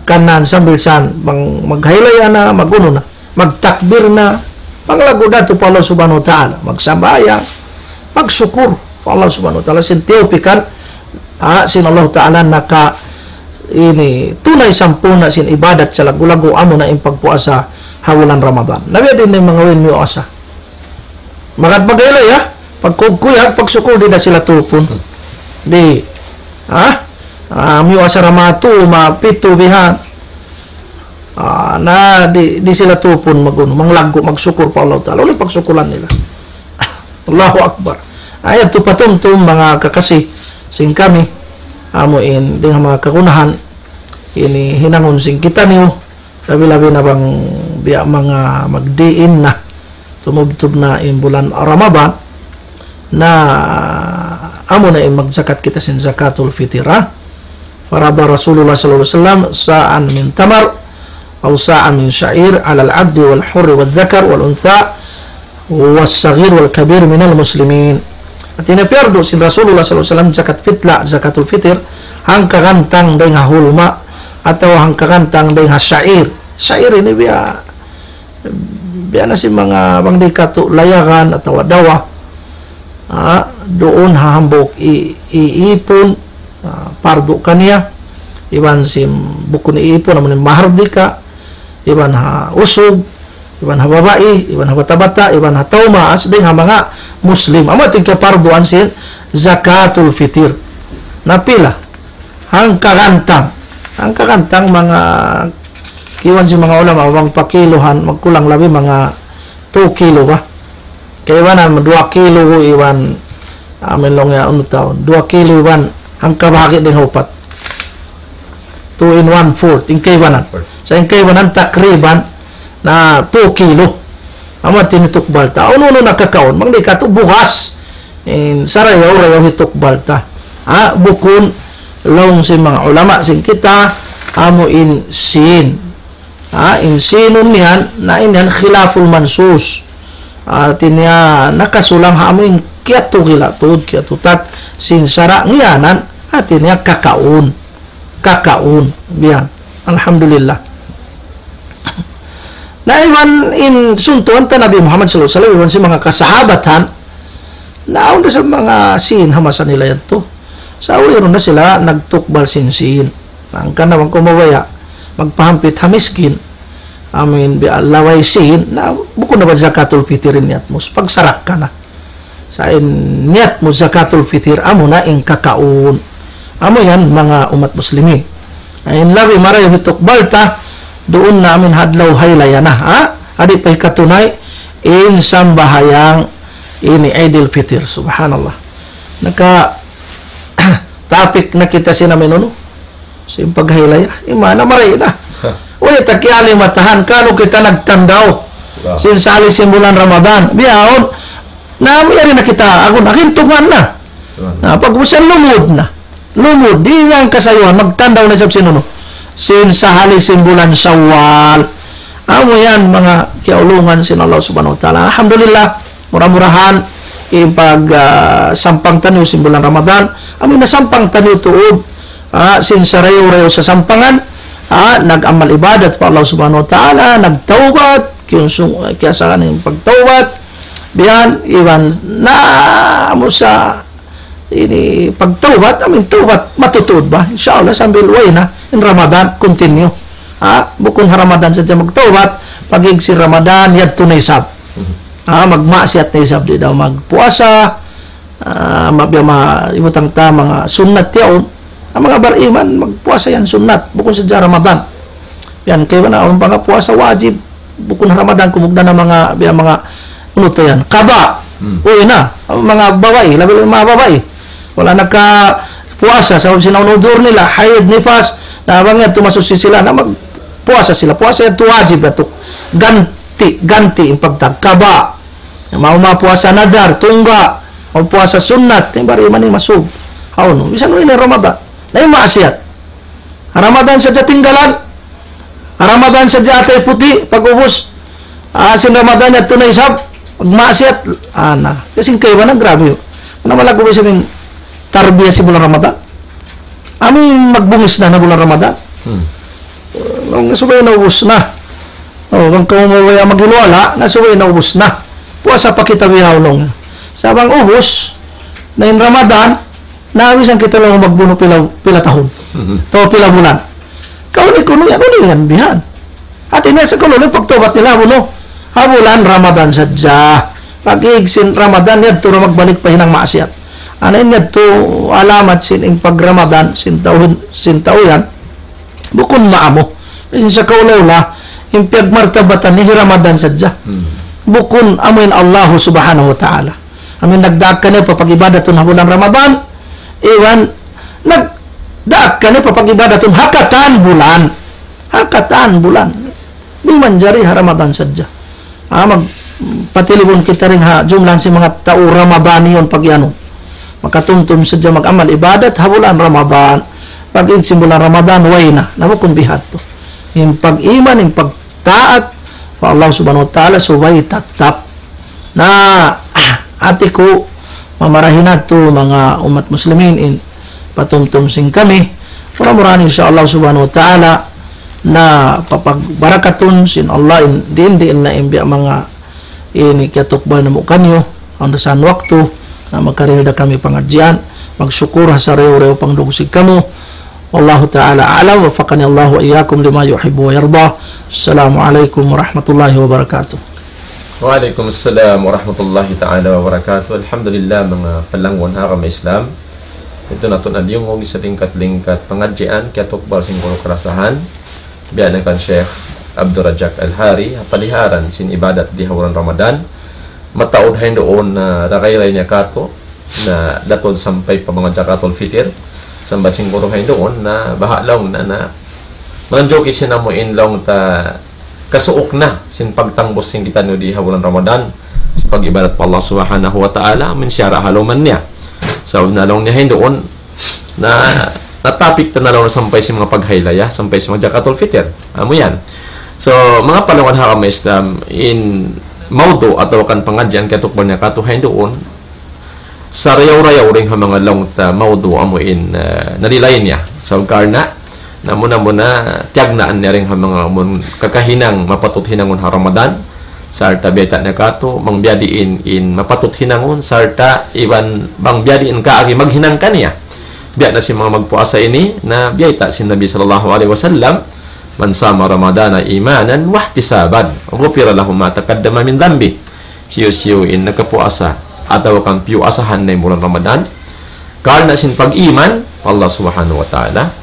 kanan sambil san maghaylaya na maguno na magtakbir na panglago dato pa Allah subhanahu wa ta'ala magsambaya magsukur pa Allah subhanahu wa ta'ala sin teopikan sin Allah ta'ala naka ini tunay sampuna sin ibadat sa lagu-lagu amo na yung pagpuasa hawalan Ramadan nabiya din yung mga win mo asa magad maghaylaya pagkukuyag, pagsukur, di na sila tupon. Di, miwa sa ramatu, mapito, bihan. na di sila tupon manglaggo, magsukur pa Allah Ta'ala. Ulit pagsukulan nila. Allahu Akbar. Ayat to patumtum mga kakasi sing kami amuin ding mga kakunahan ini hinangon sing kita niyo labi-labi na bang biya mga magdiin na tumubtub na in bulan Ramadan na amo na magzakat kita sin zakatul fitira. Farada Rasulullah sallallahu alaihi wasallam sa'an min tamar aw sa'an min sya'ir 'ala al-'abdi wal hurri wal dhakar wal untha was-saghir wal kabir min al-muslimin. At inapiyardo si Rasulullah sallallahu alaihi wasallam zakat fitla, zakatul fitir hangkagantang day nga hulma atau hangkagantang day nga sya'ir. Sya'ir ini biya na si mga bangdikato layagan atau dawa doon hahambok iipon pardo kaniya iban sim bukun iipon naman mahardika iban ha usog iban ha babae iban ha bata-bata iban ha tauma asding ha mga muslim amating ka parduan sin zakatul fitir napila hangkagantang mga kiwan si mga ulama bang pakilohan magkulang labi mga 2 kilo ba kaya iwan 2 kilo iwan amin long ya taon 2 kilo iwan hangkabaki din hupat 2 in 1/4 ingkay iwanan sa ingkay iwanan takriban na 2 kilo amat tinitukbal ta uno nakakaon mangdi ka to bukas in sarayaw hitukbal ta bukun long si mga ulama sing kita amo in sin in sinon niyan na inyan khilaful mansus tinya nakasulang amo in kiatu kilatud kiatutat sin sara ngiyanan atinya kakaun biyan alhamdulillah. Na iwan in suntuan ta Nabi Muhammad sallallahu alaihi wasallam iwan si mga kasahabatan naon sa mga sin hamasan nila yato sa uwiro na sila nagtukbal sin ang kanawang kumawaya magpahampit hamiskin amin bi laway sin na buko na ba zakatul fitrin niyat mo pagsarak ka na sa niyat mo zakatul fitir amo na in kakaun amo yan mga umat muslimin ayin labi marayo hitukbal ta doon namin hadlaw haylaya na adi pa'y katunay in sambahayang ini Idul Fitr subhanallah naka topic na kita sinamin uno sin paghaylaya imana maray na uy takyali matahan kano kita nagtandaw sin sali simbulan Ramadan biyahon na mayari na kita akin tungan na pag usan lumod di nga kasayuhan magtandaw na sab sinuno sin sahali simbulan Syawal amo yan mga kiaulungan sin Allah subhanahu wa ta'ala alhamdulillah murah-murahan ipag sampang tanyo simbulan Ramadan amo na sampang tanyo tuod sin sarayo-rayo sa sampangan nag-amal ibadat pa Allah subhanahu wa ta'ala nagtawbat kiyasakan yung pagtawbat biyan iwan na mo sa ini pagtawbat amin tawbat matutod ba insyaallah sambil way na in Ramadan continue bukong Ramadan sa magtawbat pagig si Ramadan yadto na isab magmasyat na isab di daw magpuasa ibutang ta mga sunnat yaon ang mga bariman magpuasa yan sunnat bukong sa Ramadan yan kaya na ang mga puasa wajib bukong Ramadan kumugda na mga ano to yan kaba uy na mga babae labi mga babae wala nagka puasa sa sinaunudur nila haid nifas na bangyan tumasusi sila na magpuasa sila puasa yan wajib ito ganti yung pagtagkaba puasa nadar tungga puasa sunnat yung bariman yung masub no bisan mo yung Ramadan na yung maasyat Ramadan sa tinggalan Ramadan sa atay puti pag-ubos sin Ramadan yan tunay sab magmasyat kasi kayo ba na grabe ano malago ba sabihin tarbiyah si bulan Ramadan aming magbungis na bulan Ramadan nung nasubay na ubus na kung kumawaya magilwala nasubay na ubus na puasa pa kita bihaw nung sabang ubus na in Ramadan nawisan kita lang magbuno pila tahon to pila bulan kaulit ko yan bihan at inasa ko lang pagtubat nila habulan Ramadan sadya pag-ig sin Ramadan yan to magbalik pa hinang maasyat anayin yan to alamat sin pag Ramadan sin tao yan bukon maamo Sa kaulaw impyag martabatan ni Ramadan sadya. Bukun amin Allah subhanahu wa ta'ala. Amin nagdaag ka na papag-ibadatun ha bulan Ramadan. Iwan, nagdaag ka na papag-ibadatun hakatan bulan. Hakatan bulan. Di man jari ha Ramadan sadya. Patilibon kita rin ha, jumlan si mga tao Ramadan yun pag ano. Makatumtum sadya mag-amal ibadat ha bulan Ramadan. Pag bulan Ramadan, way na. Nabukong bihat to. Yung pag-iman, yung pagtaat pa Allah subhanahu wa ta'ala, so way tatap na ate ko mamarahin nato mga umat muslimin in patumtumsing kami mura-murahan insya Allah subhanahu wa ta'ala na papagbarakatun sin Allah din na imbiya mga ini katukbal na mukanyo ang dasan waktu na magkarinida kami pangadyan magsyukur sa rew-rew pangdugusig kamo Wallahu ta'ala a'lam wa faqani Allah wa iyyakum lima yuhibbu wa yarda. Assalamualaikum warahmatullahi wabarakatuh. Waalaikumsalam warahmatullahi ta'ala wabarakatuh. Alhamdulillah mga palangwan haram Islam. Ito na ito na yung sa lingkat-lingkat pengajian kaya tukbal singguro kerasahan. Biyan kan Syekh Abdul Rajak Al-Hari paliharan sin ibadat di hawran Ramadan. Mataod hain doon na rakay-ray niya kato na datod sampai pa mga Zakatul Fitr. Sambat singguro hain doon na bahalong na manjoki siya na mo inlong ta kasuok na sin pagtangbos sin kita no di hawlan Ramadan sa pag-ibadat pa Allah subhanahu wa ta'ala min syara haluman niya so nalong niya doon na topic ta nalong sampay si mga paghaylaya sampay si mga Zakatul Fitr amo yan so mga palawan haram Islam in maudo atau kan pengajian katukban niya katuhay doon sa rayaw-rayaw ring mga long ta maudo amo in nalilay niya so karna na muna tiagnaan niya rin mga kakahinang mapatut hinangon ha Ramadan sarta beta na kato mangbiadiin in mapatut hinangon sarta iwan bangbiadiin ka agi maghinang kaniya biya na si mga magpuasa ini na biyata si Nabi sallallahu alaihi wasallam man sama Ramadana imanan wahtisaban ghufira lahu ma taqaddama min dhanbi siyo in nakapuasa atau kang piuasahan na bulan Ramadan karena sin pag-iman Allah subhanahu wa ta'ala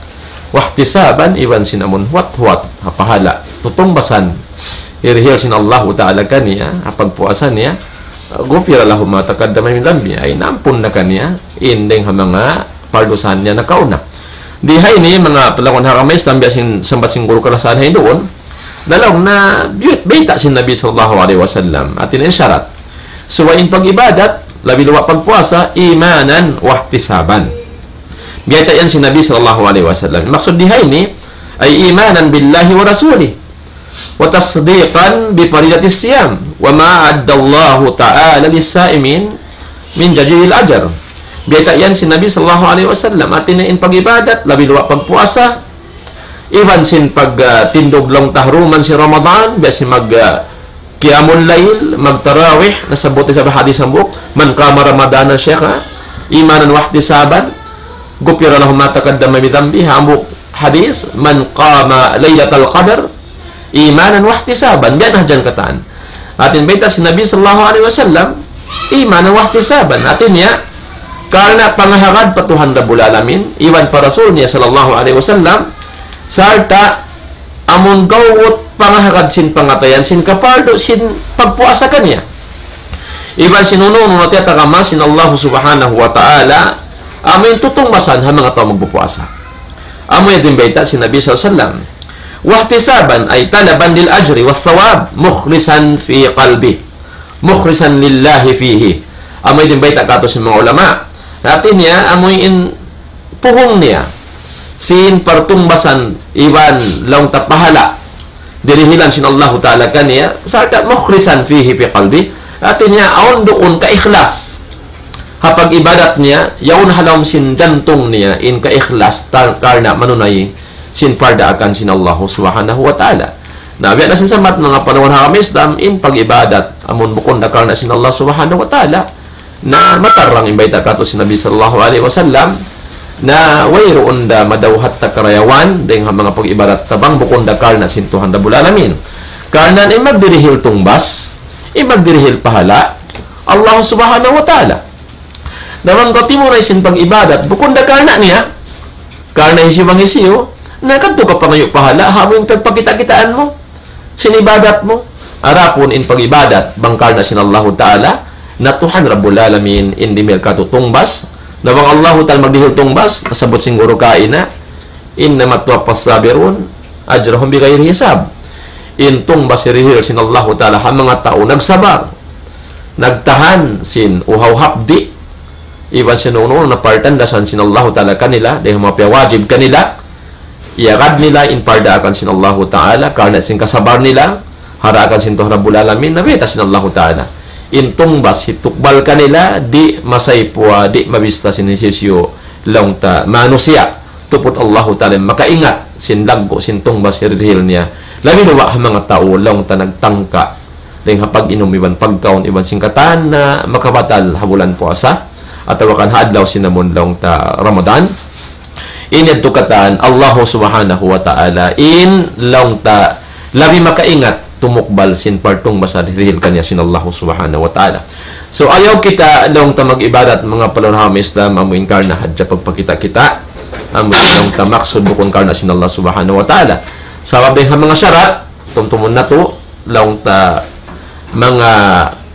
wahtisaban iwan sin amun huat pahala tutungbasan irhil sin Allah ta'ala kaniya pagpuasa niya ghufira lahu ma taqaddama min dhanbi ay nampun na kaniya indeng mga pardusan niya nakauna dihay ni mga pelakon haram Islam biasin sambat singguro kalasan hay doon dalaw na bita sin Nabi sallallahu alaihi wasallam atin isyarat suwain pag-ibadat labi luwa pagpuasa imanan wahtisaban biyata yan si Nabi sallallahu alaihi wasallam maksud dihay ni ay imanan billahi wa rasulih wa tasdiqan bi faridatis siyam wa ma addallahu ta'ala lis-saimin min jazil ajr biyata yan si Nabi sallallahu alaihi wasallam atin in pag-ibadat labi luwa pagpuasa iwan sin pagtindog long tahruman si Ramadan biya si Qiyamul Lail, magtarawih, nasabuti sa hadis ang buok, man kama Ramadanan syekha, imanan wahtisaban, gupira lahum ma taqaddama min dhanbi, ambuk hadis, man kama Lailatul Qadar, imanan wahtisaban, biyan dyan kataan. Atin baita si Nabi sallallahu alaihi wasallam, imanan wahtisaban, atin niya, karena pangahagad patuhan Rabbul Alamin, iwan pa Rasul niya sallallahu alaihi wasallam, sarta amun gawot pangahagad sin pangatayan sin kapardo sin pagpuasa kaniya iban sinuno nati takama sin Allah subhanahu wa ta'ala amin tutungbasan ha mga tao magpupuasa amo yadin baita sin Nabi sallallahu alaihi wasallam wahtisaban ay talaban lil ajri was thawab mukhlisan fi qalbi mukhlisan lillahi fihi amo yadin baita kato sin mga ulama natin niya amoy in puhong niya sin partungbasan iwan long tapahala dirihilan sin Allah ta'ala kaniya sarta mukhlisan fihi fi qalbi atin niya aon doon ka ikhlas hapag ibadat niya yaon halawm sin jantung niya in ka ikhlas karna manunay sin parda akan sin Allah subhanahu wa ta'ala na biya na sin samat mga panahon haram Islam in pag-ibadat amon bukon da karna sin Allah subhanahu wa ta'ala na matarang imbayta kato sin Nabi sallallahu alaihi wasallam na wayroon da madawhat ta karayawan deng mga pag-ibadat tabang bukon da karna sin Tuhan Rabbul Alamin karna ay magdirihil tungbas ay magdirihil pahala Allah subhanahu wa ta'ala naman katimo na sin pag-ibadat bukon da karna niya karna isibang isiyo Nakadto ka pa ngayon pahala, hamon pagpakita-kitaan mo. Sinibadat mo. Arapon in pag-ibadat, bangkar na sinallahu ta'ala, na Tuhan Rabbul Alamin, hindi mil katutungbas, na bang Allahu ta'ala magdihil tungbas, nasabot siguro kaina, inna matwapas sabirun, ajrahum bigayri hisab. In tungbas irihil sinallahu ta'ala, ang mga tao nagsabar, nagtahan sin uhaw hapdi, iban sinuno na partandasan sinallahu ta'ala kanila, dahil mapiyawajib kanila, iagad nila in pardaakan sinallahu ta'ala, karena sin kasabar nila, harakan sin Tuhan Rabbul Alamin, nabita sinallahu ta'ala. In tungbas, hitukbal kanila, di masaypwa, di mabista sinisisyo, lang ta, manusia, tupot Allahu ta'ala, makaingat, sin laggo, sin tungbas, hirihil niya, labi nawa ang mga tao, lang ta nagtangka, dahil hapag inom, iban pagkaon, iban singkatan, na makabatal, habulan puasa, at awakan haadlaw sinamon lang ta Ramadan, inyad tukatan, Allah subhanahu wa ta'ala, in lang ta, labi makaingat, tumukbal sin partong masarihil kanya sin Allah subhanahu wa ta'ala. So, ayaw kita lang ta mag-ibadat mga palunaham Islam, amuin karna hadja pagpakita-kita, amuin lang ta maksud bukon karna sin Allah subhanahu wa ta'ala. Sa wabing mga syarat, tumtumon na to, lang ta mga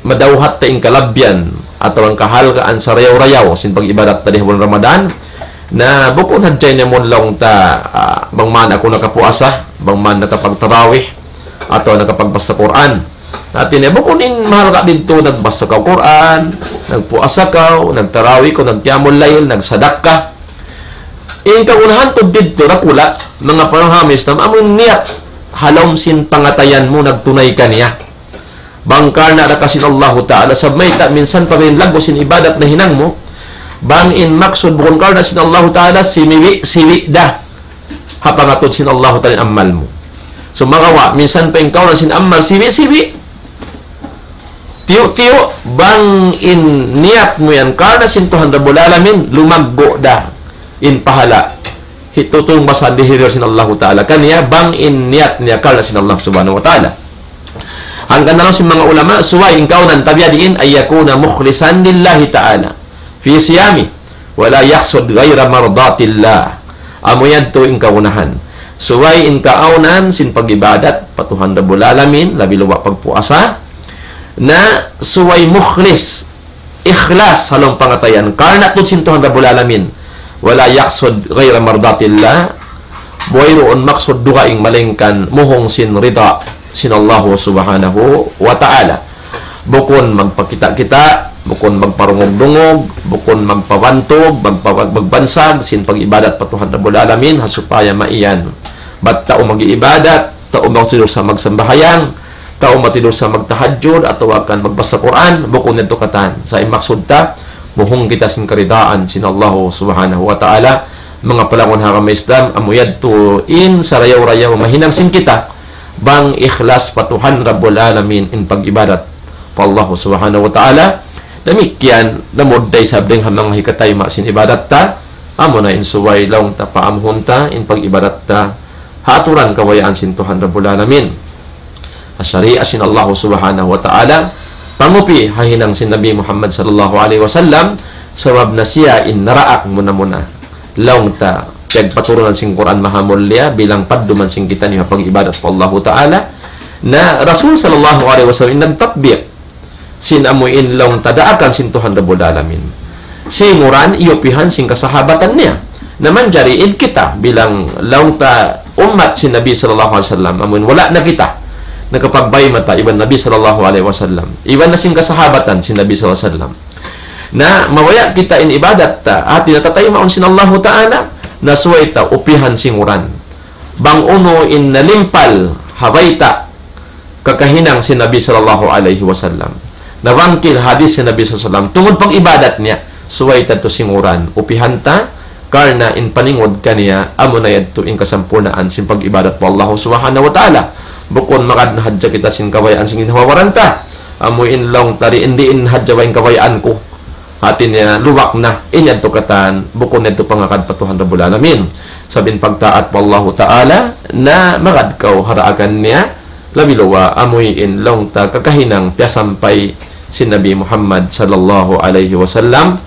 madawhat ta kalabyan, atau ang kahalgaan sa rayaw-rayaw, sin pag-ibadat tadi bulan Ramadan, na bukon hadja niya mo lang ta, bang man ako nakapuasa, bang man nakapagtarawih, atau nakapagbasa Quran. Natin bukunin mahal ka dito, nagbasa ka Quran, nagpuasa ka, nagtarawi ko, nagtiyamol layl, nagsadak ka. In kaunahan to dito rakula mga panghamis tam amon niyat halom sin pangatayan mo nagtunay ka niya. Bangkar na kasin Allah Ta'ala sabay ta minsan pa rin lagbo sin ibadat na hinang mo. Bang in maksud bukon kar na sin Allah Ta'ala siwi da. Hapangatod sin Allah Ta'ala amal mo. So magawa, minsan pa ikaw na sinamal, siwi-siwi. Tiyo-tiyo, bang in niyat mo yan, karna sin Tuhan Rabbul Alamin, lumaggo da, in pahala. Hitutong basan dihirir sin Allah Ta'ala. Kaniya, bang in niyat niya, karna sin Allah Subhanahu wa Ta'ala. Hanggang na lang si mga ulama, suway, ikaw nang tabiadiin, ay yakuna mukhlisan lillahi Ta'ala. Fi siyami, wala yaksud gayra mardatillah. Amo yan to in kaunahan. Suway in kaaunan sin pag-ibadat patuhan Rabbul Alamin labi luwa pagpuasa na suway mukhlis ikhlas salong pangatayan karna tud sin Tuhan Rabbul Alamin wala yaksud ghayra mardatillah boyroon maksud duha ing malengkan muhong sin rida sin Allah subhanahu wa ta'ala bukon magpakita-kita bukon magparungog-dungog bukon magpawantog magbansag sin pag-ibadat patuhan Rabbul Alamin hasupaya maiyan bat tao mag-iibadat, tao magtidur sa magsambahayang, tao matidur sa magtahajjud, atau akan magbasa Quran, bukod nito katan. Sa imaksud ta, muhong kita sin karidaan, sin Allah subhanahu wa ta'ala, mga palangon hakam Islam, amuyad to in sa rayaw-rayaw, mahinang sin kita, bang ikhlas patuhan Rabbul Alamin in pag-ibadat pa Allah subhanahu wa ta'ala, namikyan, namudday sabdeng hamang hikatay masin ibadat ta, amo na in suway lang ta, paamhon ta, in pag-ibadat ta, haturan kawayaan sin Tuhan Rabbul Alamin. Asyari'a sin Allah subhanahu wa ta'ala, pangupi hahinang sin Nabi Muhammad sallallahu alaihi wasallam, sabab na siya in naraak muna-muna. Laong ta, pagpaturunan sin Quran mahamol liya, bilang padduman sin kita niya pag-ibadat po Allah ta'ala, na Rasul sallallahu alaihi wasallam nagtatbiq, sin amuin laong tadaakan sin Tuhan Rabbul Alamin. Singuran, iyupihan sin kasahabatan niya. Naman jariin kita bilang laong ta umat si Nabi sallallahu alaihi wasallam amun wala na kita nakapagbay mata iban Nabi sallallahu alaihi wasallam iban na sing kasahabatan si Nabi sallallahu alaihi wasallam na mawaya kita in ibadat ta ati natatay maun sin Allah ta'ala nasuway ta upihan singuran bang uno in nalimpal habayta kakahinang si Nabi sallallahu alaihi wasallam nawangkil hadis si Nabi sallallahu alaihi wasallam tungod pang ibadat niya suway ta to singuran upihan ta karna in paningod kaniya amo na yadto in kasampurnaan sin pag-ibadat po Allah subhanahu wa ta'ala bukon makad na hadja kita sin kawayaan sin hinawawaranta amo in long tari hindi in hadja wain kawayaan ko atin niya luwak na inyad to katan bukon nito pangakad patuhan Rabbul Alamin sabin pagtaat po Allah ta'ala na makad kaw haraakan niya labi luwa amoy in long ta kakahinang piyasampay sin Nabi Muhammad sallallahu alaihi wasallam.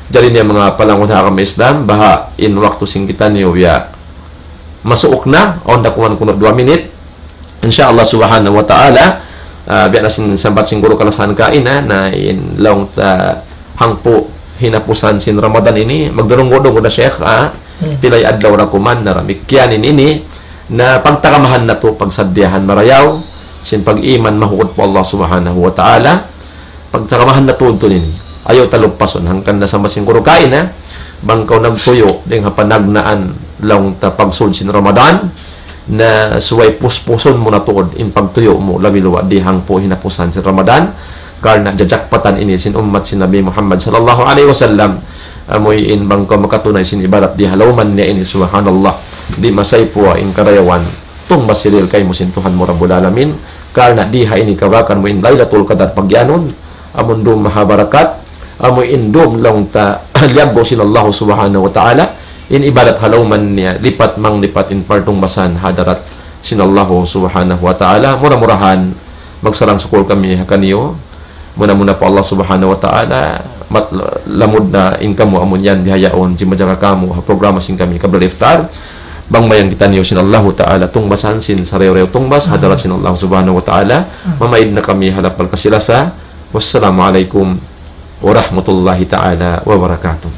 Jadi niya mga palangon hakam Islam, baha in waktu sing kita niyo ya masuok na on dakuan kuno 2 minute insyaallah subhanahu wa ta'ala biya na sambat siguro kalasan kain na in long hangpo hinapusan sin Ramadan ini magdurong-gudong na Sheikh pilay adlaw ra kuman na ramikyanin ini na pagtakamahan na po pagsadyahan marayaw sin pag-iman mahukod po Allah subhanahu wa ta'ala pagtakamahan na po ito nini ayaw talugpason hangkan na sambat siguro kain bangkaw nagtuyo ding hapanagnaan lang pagsud sin Ramadan na suway puspuson mo na tuod in pagtuyo mo labiluwa dihang po hinapusan sin Ramadan karna jajakpatan ini sin ummat sin Nabi Muhammad sallallahu alaihi wasallam amoy in bangkaw makatunay sin ibadat di halawman niya ini subhanallah di masay po in karayawan tung masiril kay mo sin Tuhan mo rabbul alamin karna diha ini kabakan mo in Lailatul Qadar pagyanon amon dum mahabarakat amoy indum lang ta liabo sin Allah subhanahu wa ta'ala in ibadat halawman niya lipat in partong basan hadarat sin Allah subhanahu wa ta'ala mura-murahan magsarang sukol kami hakaniyo muna po Allah subhanahu wa ta'ala lamod na income mo amon yan bihayaon jimadjaka kamo programa sin kami kabla iftar bang mayang kita niyo sin Allah ta'ala tungbasan sin sarew-rew tungbas hadarat sin Allah subhanahu wa ta'ala mamaid na kami halapal kasilasa wassalamualaikum warahmatullahi ta'ala wabarakatuh.